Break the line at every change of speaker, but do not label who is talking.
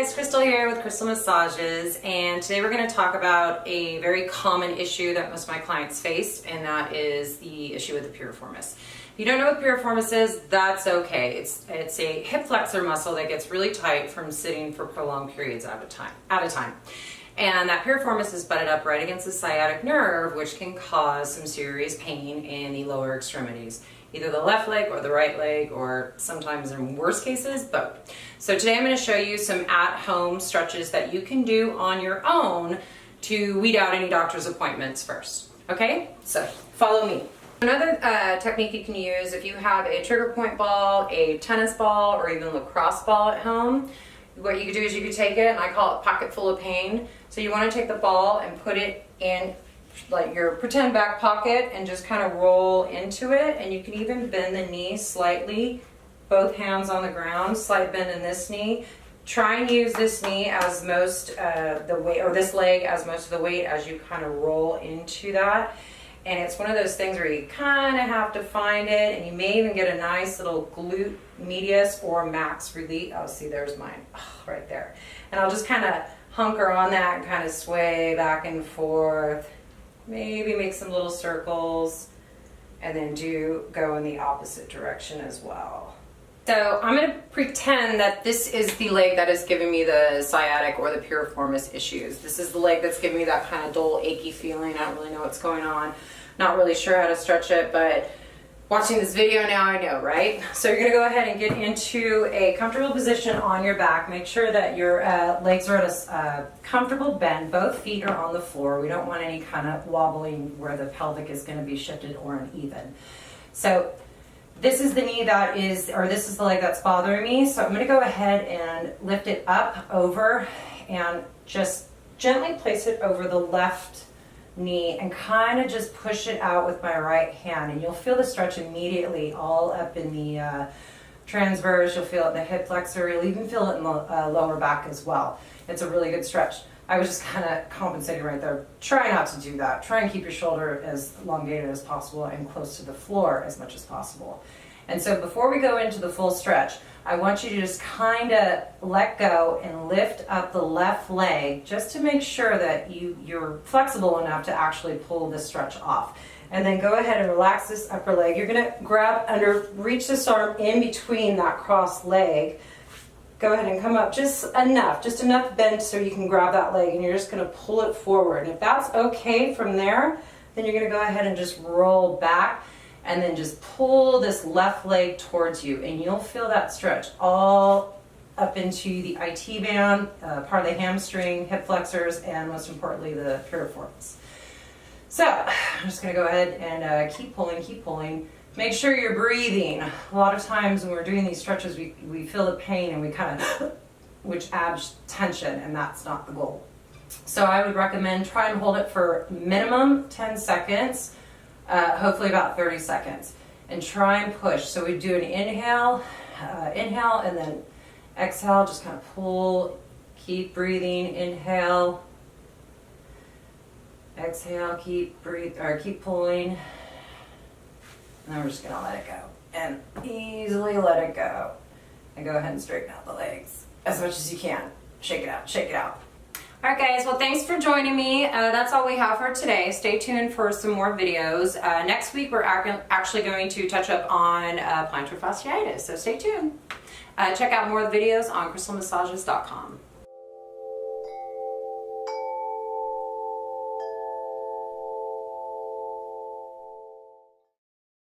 guys, Crystal here with Crystal Massages, and today we're going to talk about a very common issue that most of my clients face, and that is the issue with the piriformis. If you don't know what piriformis is, that's okay. It's a hip flexor muscle that gets really tight from sitting for prolonged periods at a time. And that piriformis is butted up right against the sciatic nerve, which can cause some serious pain in the lower extremities, either the left leg or the right leg, or sometimes in worst cases, both. So today I'm going to show you some at-home stretches that you can do on your own to weed out any doctor's appointments first. Okay, so follow me. Another technique you can use if you have a trigger point ball, a tennis ball, or even lacrosse ball at home, what you could do is you could take it, and I call it pocket full of pain. So you want to take the ball and put it in like your pretend back pocket and just kind of roll into it, and you can even bend the knee slightly, both hands on the ground, slight bend in this knee. Try and use this knee as most the weight, or this leg as most of the weight as you kind of roll into that. And it's one of those things where you kind of have to find it, and you may even get a nice little glute medius or max relief. Oh, see, there's mine, right there. And I'll just kind of hunker on that and kind of sway back and forth. Maybe make some little circles, and then go in the opposite direction as well. So I'm going to pretend that this is the leg that is giving me the sciatic or the piriformis issues. This is the leg that's giving me that kind of dull, achy feeling. I don't really know what's going on. Not really sure how to stretch it, but watching this video now I know, right? So you're going to go ahead and get into a comfortable position on your back. Make sure that your legs are at a comfortable bend. Both feet are on the floor. We don't want any kind of wobbling where the pelvic is going to be shifted or uneven. So this is the knee that is, or this is the leg that's bothering me. So I'm going to go ahead and lift it up over and just gently place it over the left knee and kind of just push it out with my right hand, and you'll feel the stretch immediately all up in the transverse. You'll feel it in the hip flexor. You'll even feel it in the lower back as well. It's a really good stretch. I was just kind of compensating right there. Try not to do that. Try and keep your shoulder as elongated as possible and close to the floor as much as possible. And so before we go into the full stretch, I want you to just kind of let go and lift up the left leg just to make sure that you're flexible enough to actually pull this stretch off. And then go ahead and relax this upper leg. You're going to reach this arm in between that crossed leg. Go ahead and come up just enough bend so you can grab that leg, and you're just going to pull it forward. And if that's okay from there, then you're going to go ahead and just roll back and then just pull this left leg towards you, and you'll feel that stretch all up into the IT band, part of the hamstring, hip flexors, and most importantly, the piriformis. So I'm just going to go ahead and keep pulling. Make sure you're breathing. A lot of times when we're doing these stretches, we feel the pain and we kind of, which adds tension, and that's not the goal. So I would recommend try and hold it for minimum 10 seconds, hopefully about 30 seconds, and try and push. So we do an inhale, and then exhale, just kind of pull, keep breathing, inhale, exhale, keep pulling. And then we're just going to let it go, and easily let it go. And go ahead and straighten out the legs as much as you can. Shake it out, shake it out. All right, guys, well, thanks for joining me. That's all we have for today. Stay tuned for some more videos. Next week, we're actually going to touch up on plantar fasciitis, so stay tuned. Check out more videos on crystalmassages.com.